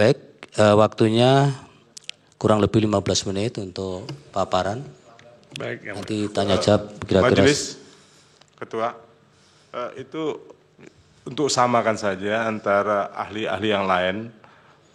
Baik, waktunya kurang lebih 15 menit untuk paparan. Baik, yang nanti tanya jawab kira-kira. Majelis Ketua, itu untuk samakan saja antara ahli-ahli yang lain.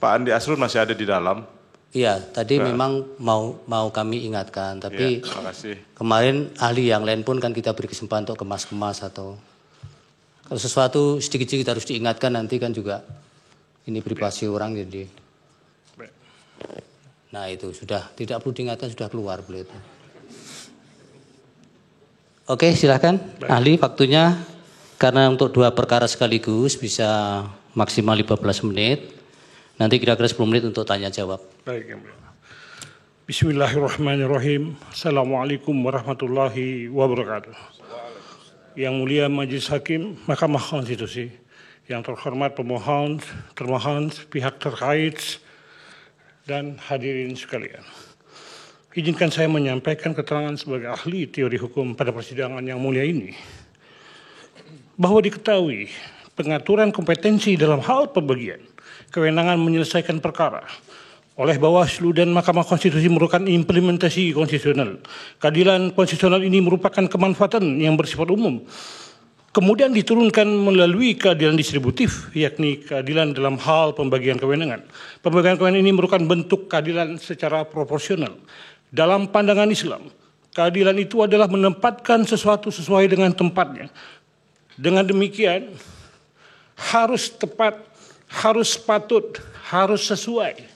Pak Andi Asrun masih ada di dalam. Iya, tadi memang mau kami ingatkan, tapi ya, kemarin ahli yang lain pun kan kita beri kesempatan untuk kemas-kemas atau kalau sesuatu sedikit-sedikit harus diingatkan nanti kan juga ini privasi orang jadi. Nah itu sudah tidak perlu diingatkan sudah keluar beliau itu. Oke silahkan ahli waktunya karena untuk 2 perkara sekaligus bisa maksimal 15 menit. Nanti kira-kira 10 menit untuk tanya jawab. Baik, yang mulia. Bismillahirrahmanirrahim. Assalamualaikum warahmatullahi wabarakatuh. Yang mulia Majelis Hakim Mahkamah Konstitusi, yang terhormat pemohon, termohon, pihak terkait, dan hadirin sekalian. Izinkan saya menyampaikan keterangan sebagai ahli teori hukum pada persidangan yang mulia ini. Bahwa diketahui pengaturan kompetensi dalam hal pembagian kewenangan menyelesaikan perkara oleh Bawaslu dan Mahkamah Konstitusi merupakan implementasi konstitusional. Keadilan konstitusional ini merupakan kemanfaatan yang bersifat umum. Kemudian diturunkan melalui keadilan distributif, yakni keadilan dalam hal pembagian kewenangan. Pembagian kewenangan ini merupakan bentuk keadilan secara proporsional. Dalam pandangan Islam, keadilan itu adalah menempatkan sesuatu sesuai dengan tempatnya. Dengan demikian, harus tepat, harus patut, harus sesuai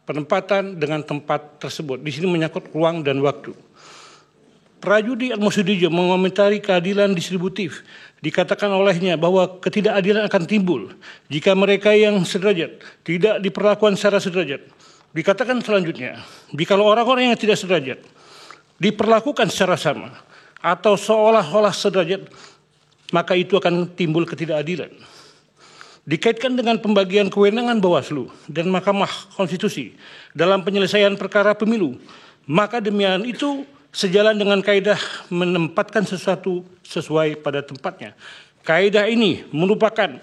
penempatan dengan tempat tersebut. Di sini menyangkut ruang dan waktu. Prajudi Al-Musudijo mengomentari keadilan distributif. Dikatakan olehnya bahwa ketidakadilan akan timbul jika mereka yang sederajat tidak diperlakukan secara sederajat. Dikatakan selanjutnya, jika orang-orang yang tidak sederajat diperlakukan secara sama atau seolah-olah sederajat, maka itu akan timbul ketidakadilan. Dikaitkan dengan pembagian kewenangan Bawaslu dan Mahkamah Konstitusi dalam penyelesaian perkara pemilu, maka demikian itu sejalan dengan kaidah menempatkan sesuatu sesuai pada tempatnya. Kaidah ini merupakan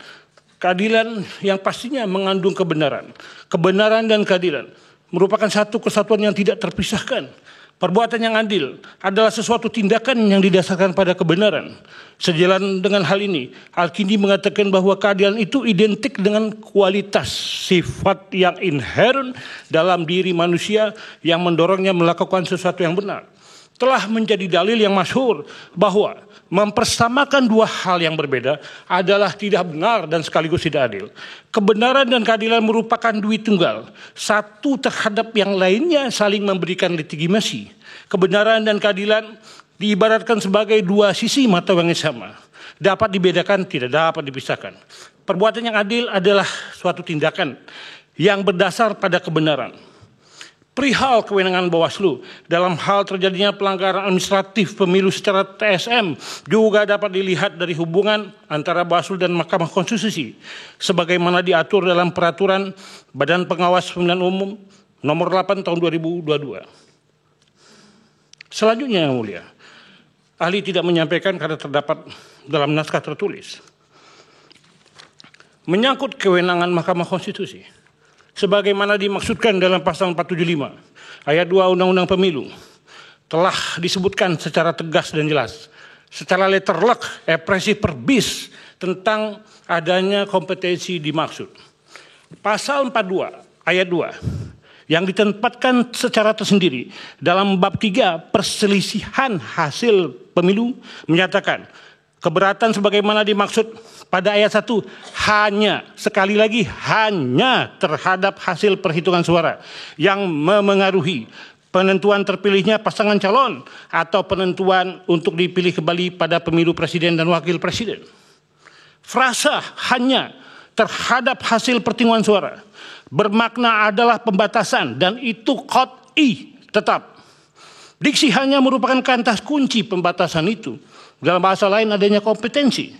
keadilan yang pastinya mengandung kebenaran. Kebenaran dan keadilan merupakan satu kesatuan yang tidak terpisahkan. Perbuatan yang adil adalah sesuatu tindakan yang didasarkan pada kebenaran. Sejalan dengan hal ini, Al-Kindi mengatakan bahwa keadilan itu identik dengan kualitas sifat yang inherent dalam diri manusia yang mendorongnya melakukan sesuatu yang benar. Telah menjadi dalil yang masyhur bahwa mempersamakan 2 hal yang berbeda adalah tidak benar dan sekaligus tidak adil. Kebenaran dan keadilan merupakan duit tunggal. Satu terhadap yang lainnya saling memberikan legitimasi. Kebenaran dan keadilan diibaratkan sebagai 2 sisi mata uang yang sama. Dapat dibedakan, tidak dapat dipisahkan. Perbuatan yang adil adalah suatu tindakan yang berdasar pada kebenaran. Perihal kewenangan Bawaslu dalam hal terjadinya pelanggaran administratif pemilu secara TSM juga dapat dilihat dari hubungan antara Bawaslu dan Mahkamah Konstitusi sebagaimana diatur dalam peraturan Badan Pengawas Pemilihan Umum nomor 8 tahun 2022. Selanjutnya yang mulia, ahli tidak menyampaikan karena terdapat dalam naskah tertulis. Menyangkut kewenangan Mahkamah Konstitusi sebagaimana dimaksudkan dalam pasal 475 ayat 2 Undang-Undang Pemilu telah disebutkan secara tegas dan jelas secara letterlock ekspresi perbis tentang adanya kompetensi dimaksud. Pasal 42 ayat 2 yang ditempatkan secara tersendiri dalam bab 3 perselisihan hasil pemilu menyatakan keberatan sebagaimana dimaksud pada ayat 1 hanya, sekali lagi hanya terhadap hasil perhitungan suara yang memengaruhi penentuan terpilihnya pasangan calon atau penentuan untuk dipilih kembali pada pemilu presiden dan wakil presiden. Frasa hanya terhadap hasil perhitungan suara bermakna adalah pembatasan dan itu qat'i tetap. Diksi hanya merupakan kata kunci pembatasan itu. Dalam bahasa lain adanya kompetensi.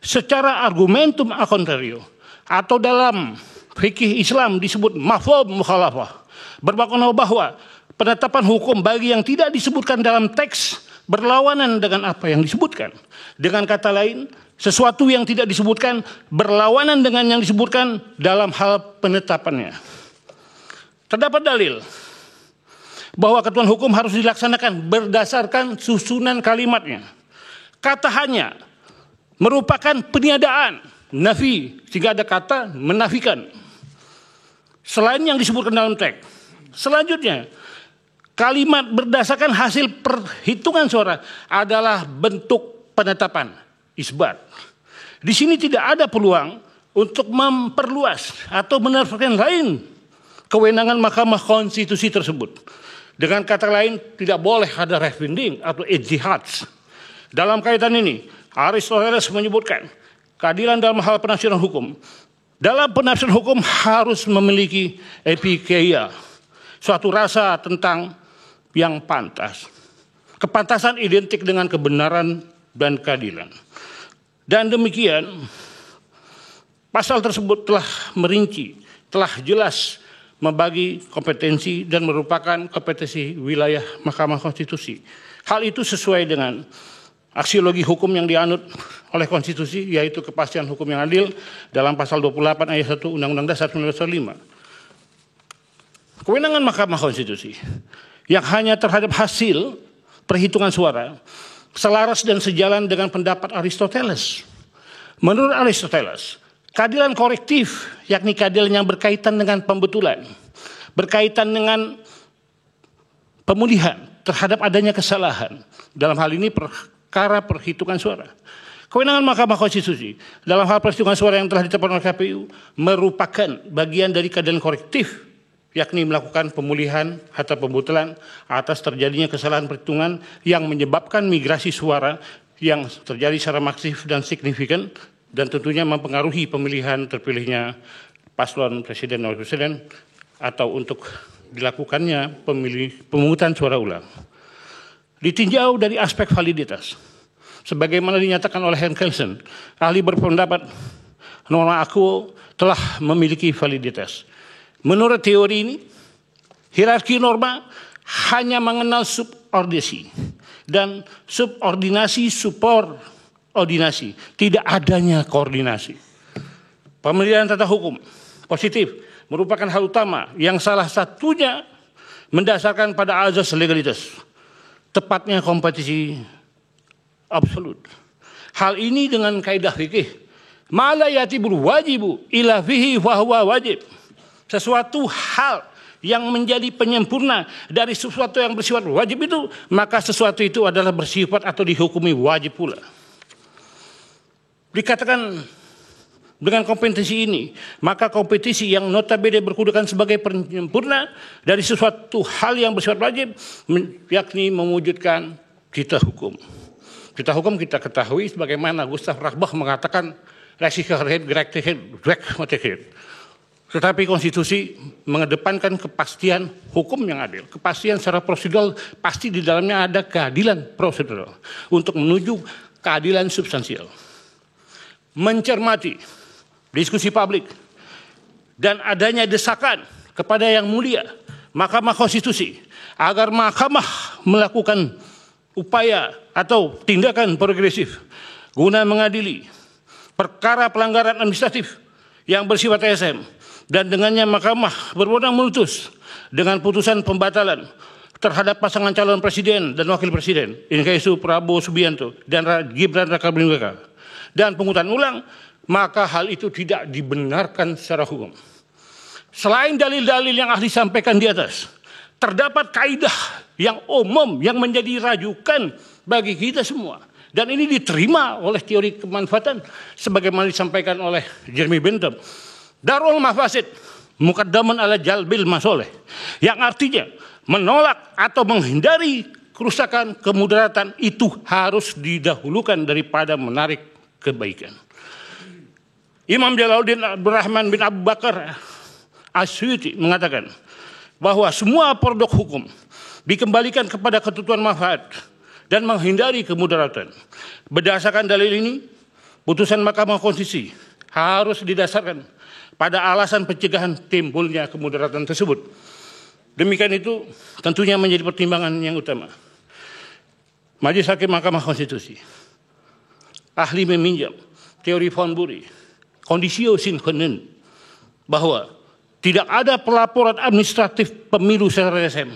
Secara argumentum a contrario atau dalam fikih Islam disebut mafhum mukhalafah bermakna bahwa penetapan hukum bagi yang tidak disebutkan dalam teks berlawanan dengan apa yang disebutkan. Dengan kata lain, sesuatu yang tidak disebutkan berlawanan dengan yang disebutkan dalam hal penetapannya. Terdapat dalil bahwa ketentuan hukum harus dilaksanakan berdasarkan susunan kalimatnya. Kata hanya merupakan peniadaan, nafi, sehingga ada kata menafikan. Selain yang disebutkan dalam teks. Selanjutnya, kalimat berdasarkan hasil perhitungan suara adalah bentuk penetapan, isbat. Di sini tidak ada peluang untuk memperluas atau menerapkan lain kewenangan Mahkamah Konstitusi tersebut. Dengan kata lain, tidak boleh ada referendum atau ijtihad. Dalam kaitan ini, Aristoteles menyebutkan keadilan dalam hal penafsiran hukum. Dalam penafsiran hukum harus memiliki epikeia, suatu rasa tentang yang pantas. Kepantasan identik dengan kebenaran dan keadilan. Dan demikian, pasal tersebut telah merinci, telah jelas membagi kompetensi dan merupakan kompetensi wilayah Mahkamah Konstitusi. Hal itu sesuai dengan aksiologi hukum yang dianut oleh konstitusi, yaitu kepastian hukum yang adil dalam pasal 28 ayat 1 Undang-Undang Dasar 1945. Kewenangan Mahkamah Konstitusi yang hanya terhadap hasil perhitungan suara selaras dan sejalan dengan pendapat Aristoteles. Menurut Aristoteles, keadilan korektif, yakni keadilan yang berkaitan dengan pembetulan, berkaitan dengan pemulihan terhadap adanya kesalahan, dalam hal ini perkara perhitungan suara. Kewenangan Mahkamah Konstitusi dalam hal perhitungan suara yang telah ditetapkan oleh KPU merupakan bagian dari keadilan korektif, yakni melakukan pemulihan atau pembetulan atas terjadinya kesalahan perhitungan yang menyebabkan migrasi suara yang terjadi secara masif dan signifikan dan tentunya mempengaruhi pemilihan terpilihnya paslon presiden dan wakil presiden atau untuk dilakukannya pemungutan suara ulang. Ditinjau dari aspek validitas, sebagaimana dinyatakan oleh Henk Kelsen, ahli berpendapat norma aku telah memiliki validitas. Menurut teori ini, hierarki norma hanya mengenal subordinasi dan subordinasi subordinasi, tidak adanya koordinasi. Pemilihan tata hukum positif merupakan hal utama yang salah satunya mendasarkan pada azas legalitas, tepatnya kompetisi absolut. Hal ini dengan kaidah fikih, ma la yatibul wajibu ila fihi wa huwa wajib. Sesuatu hal yang menjadi penyempurna dari sesuatu yang bersifat wajib itu, maka sesuatu itu adalah bersifat atau dihukumi wajib pula. Dikatakan dengan kompetensi ini, maka kompetisi yang notabene berkedudukan sebagai penyempurna dari sesuatu hal yang bersifat wajib, yakni mewujudkan cita hukum. Cita hukum kita ketahui sebagaimana Gustav Rachbach mengatakan Rechtssicherheit, Gerechtigkeit, Rechtmäßigkeit. Tetapi konstitusi mengedepankan kepastian hukum yang adil. Kepastian secara prosedural, pasti di dalamnya ada keadilan prosedural untuk menuju keadilan substansial. Mencermati diskusi publik dan adanya desakan kepada yang mulia Mahkamah Konstitusi agar Mahkamah melakukan upaya atau tindakan progresif guna mengadili perkara pelanggaran administratif yang bersifat TSM, dan dengannya Mahkamah berwenang memutus dengan putusan pembatalan terhadap pasangan calon presiden dan wakil presiden, in casu Prabowo Subianto dan Gibran Rakabuming Raka, dan penghutang ulang, maka hal itu tidak dibenarkan secara hukum. Selain dalil-dalil yang ahli sampaikan di atas, terdapat kaidah yang umum yang menjadi rajukan bagi kita semua. Dan ini diterima oleh teori kemanfaatan sebagaimana disampaikan oleh Jeremy Bentham. Darul mafasid muqaddaman ala jalbil masoleh, yang artinya menolak atau menghindari kerusakan, kemudaratan itu harus didahulukan daripada menarik kebaikan. Imam Jalaluddin Abdurrahman bin Abu Bakar As-Suyuti mengatakan bahwa semua produk hukum dikembalikan kepada ketentuan manfaat dan menghindari kemudaratan. Berdasarkan dalil ini, putusan Mahkamah Konstitusi harus didasarkan pada alasan pencegahan timbulnya kemudaratan tersebut. Demikian itu tentunya menjadi pertimbangan yang utama. Majelis Hakim Mahkamah Konstitusi, ahli meminjam teori von Bury, conditio sine qua non, bahwa tidak ada pelaporan administratif pemilu secara LSM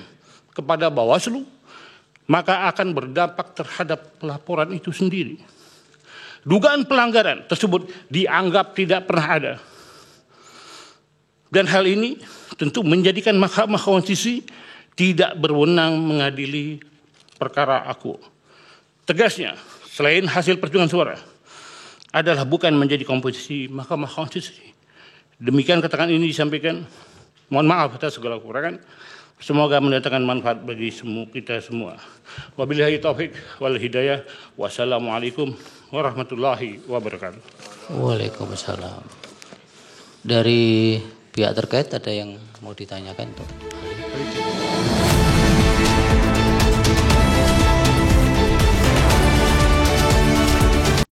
kepada Bawaslu, maka akan berdampak terhadap pelaporan itu sendiri. Dugaan pelanggaran tersebut dianggap tidak pernah ada. Dan hal ini tentu menjadikan Mahkamah Konstitusi tidak berwenang mengadili perkara aku. Tegasnya, selain hasil perhitungan suara adalah bukan menjadi komposisi Mahkamah Konstitusi. Demikian keterangan ini disampaikan. Mohon maaf atas segala kekurangan. Semoga mendatangkan manfaat bagi kita semua. Wabillahi taufik wal hidayah. Wassalamualaikum warahmatullahi wabarakatuh. Waalaikumsalam. Dari pihak terkait ada yang mau ditanyakan untuk